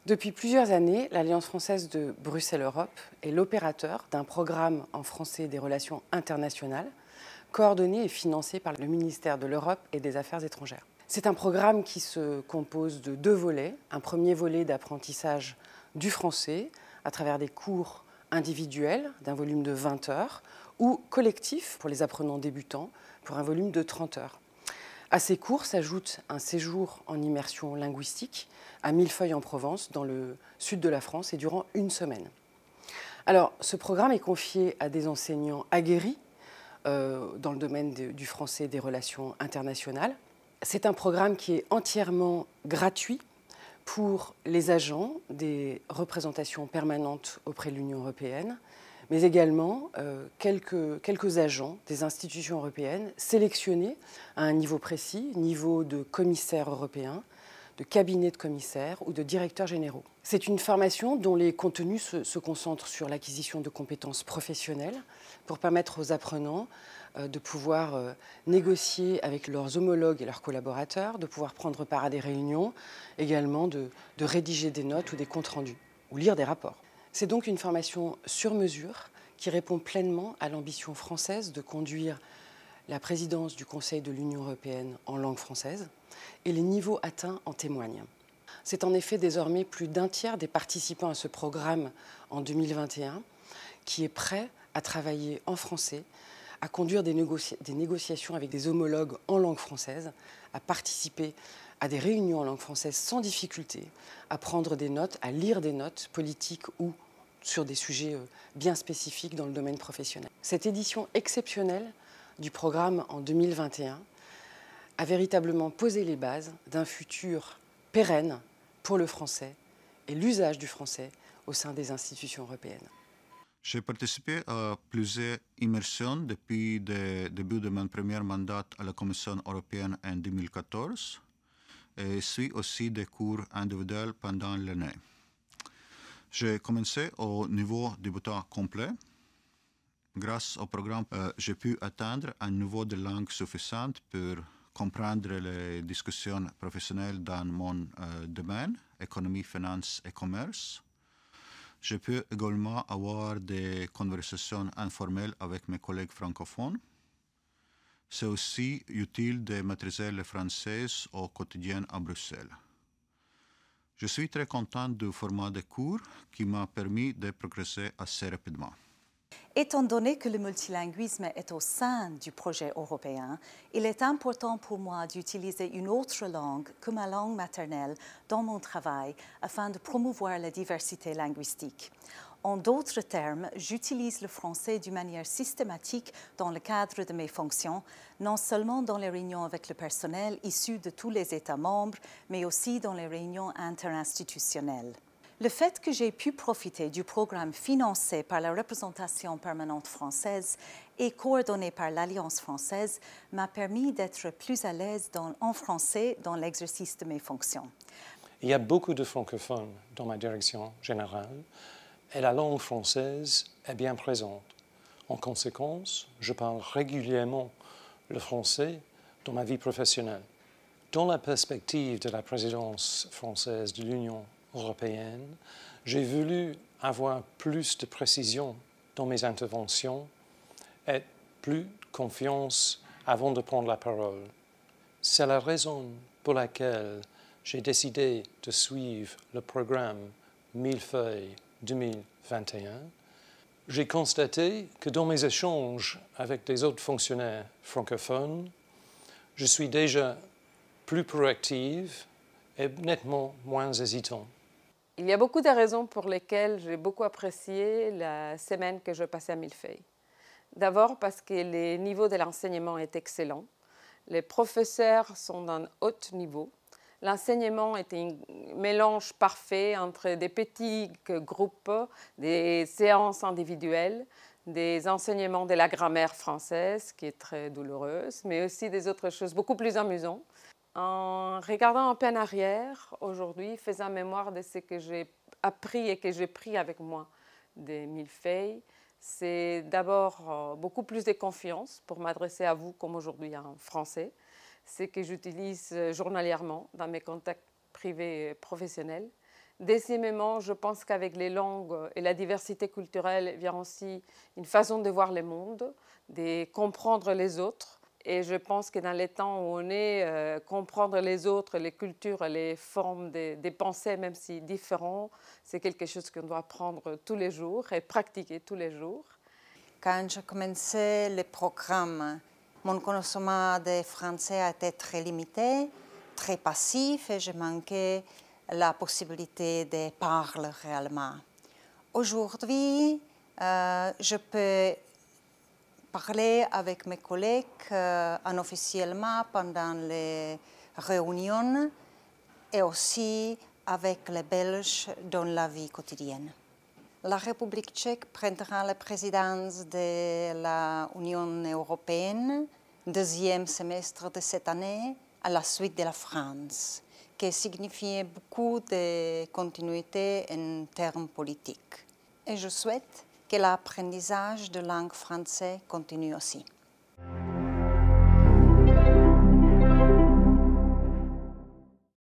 Depuis plusieurs années, l'Alliance française de Bruxelles-Europe est l'opérateur d'un programme en français des relations internationales, coordonné et financé par le ministère de l'Europe et des Affaires étrangères. C'est un programme qui se compose de deux volets. Un premier volet d'apprentissage du français à travers des cours individuels d'un volume de 20 heures ou collectifs pour les apprenants débutants pour un volume de 30 heures. À ces cours s'ajoute un séjour en immersion linguistique à Millefeuille en Provence, dans le sud de la France, et durant une semaine. Alors, ce programme est confié à des enseignants aguerris dans le domaine du français et des relations internationales. C'est un programme qui est entièrement gratuit pour les agents des représentations permanentes auprès de l'Union européenne, mais également quelques agents des institutions européennes sélectionnés à un niveau précis, niveau de commissaire européen, de cabinet de commissaires ou de directeurs généraux. C'est une formation dont les contenus se concentrent sur l'acquisition de compétences professionnelles pour permettre aux apprenants de pouvoir négocier avec leurs homologues et leurs collaborateurs, de pouvoir prendre part à des réunions, également de rédiger des notes ou des comptes rendus, ou lire des rapports. C'est donc une formation sur mesure qui répond pleinement à l'ambition française de conduire la présidence du Conseil de l'Union européenne en langue française, et les niveaux atteints en témoignent. C'est en effet désormais plus d'un tiers des participants à ce programme en 2021 qui est prêt à travailler en français, à conduire des négociations avec des homologues en langue française, à participer à des réunions en langue française sans difficulté, à prendre des notes, à lire des notes politiques ou sur des sujets bien spécifiques dans le domaine professionnel. Cette édition exceptionnelle du programme en 2021 a véritablement posé les bases d'un futur pérenne pour le français et l'usage du français au sein des institutions européennes. J'ai participé à plusieurs immersions depuis le début de mon premier mandat à la Commission européenne en 2014 et suis aussi des cours individuels pendant l'année. J'ai commencé au niveau débutant complet. Grâce au programme, j'ai pu atteindre un niveau de langue suffisant pour comprendre les discussions professionnelles dans mon domaine, économie, finance et commerce. Je peux également avoir des conversations informelles avec mes collègues francophones. C'est aussi utile de maîtriser le français au quotidien à Bruxelles. Je suis très content du format de cours qui m'a permis de progresser assez rapidement. Étant donné que le multilinguisme est au sein du projet européen, il est important pour moi d'utiliser une autre langue que ma langue maternelle dans mon travail afin de promouvoir la diversité linguistique. En d'autres termes, j'utilise le français d'une manière systématique dans le cadre de mes fonctions, non seulement dans les réunions avec le personnel issu de tous les États membres, mais aussi dans les réunions interinstitutionnelles. Le fait que j'ai pu profiter du programme financé par la représentation permanente française et coordonné par l'Alliance française m'a permis d'être plus à l'aise en français dans l'exercice de mes fonctions. Il y a beaucoup de francophones dans ma direction générale et la langue française est bien présente. En conséquence, je parle régulièrement le français dans ma vie professionnelle. Dans la perspective de la présidence française de l'Union européenne, j'ai voulu avoir plus de précision dans mes interventions et plus confiance avant de prendre la parole. C'est la raison pour laquelle j'ai décidé de suivre le programme Millefeuille 2021. J'ai constaté que dans mes échanges avec des autres fonctionnaires francophones, je suis déjà plus proactive et nettement moins hésitant. Il y a beaucoup de raisons pour lesquelles j'ai beaucoup apprécié la semaine que je passais à Millefeuille. D'abord parce que le niveau de l'enseignement est excellent. Les professeurs sont d'un haut niveau. L'enseignement est un mélange parfait entre des petits groupes, des séances individuelles, des enseignements de la grammaire française, qui est très douloureuse, mais aussi des autres choses beaucoup plus amusantes. En regardant un peu en arrière, aujourd'hui, faisant mémoire de ce que j'ai appris et que j'ai pris avec moi de Millefeuille, c'est d'abord beaucoup plus de confiance pour m'adresser à vous comme aujourd'hui en français. C'est que j'utilise journalièrement dans mes contacts privés et professionnels. Deuxièmement, je pense qu'avec les langues et la diversité culturelle vient aussi une façon de voir le monde, de comprendre les autres. Et je pense que dans les temps où on est, comprendre les autres, les cultures, les formes des pensées, même si différents, c'est quelque chose qu'on doit apprendre tous les jours et pratiquer tous les jours. Quand j'ai commencé le programme, mon connaissement de français a été très limité, très passif et je manquais la possibilité de parler réellement. Aujourd'hui, je peux parler avec mes collègues unofficiellement pendant les réunions et aussi avec les Belges dans la vie quotidienne. La République tchèque prendra la présidence de l'Union européenne deuxième semestre de cette année à la suite de la France, qui signifie beaucoup de continuité en termes politiques. Et je souhaite que l'apprentissage de langue française continue aussi.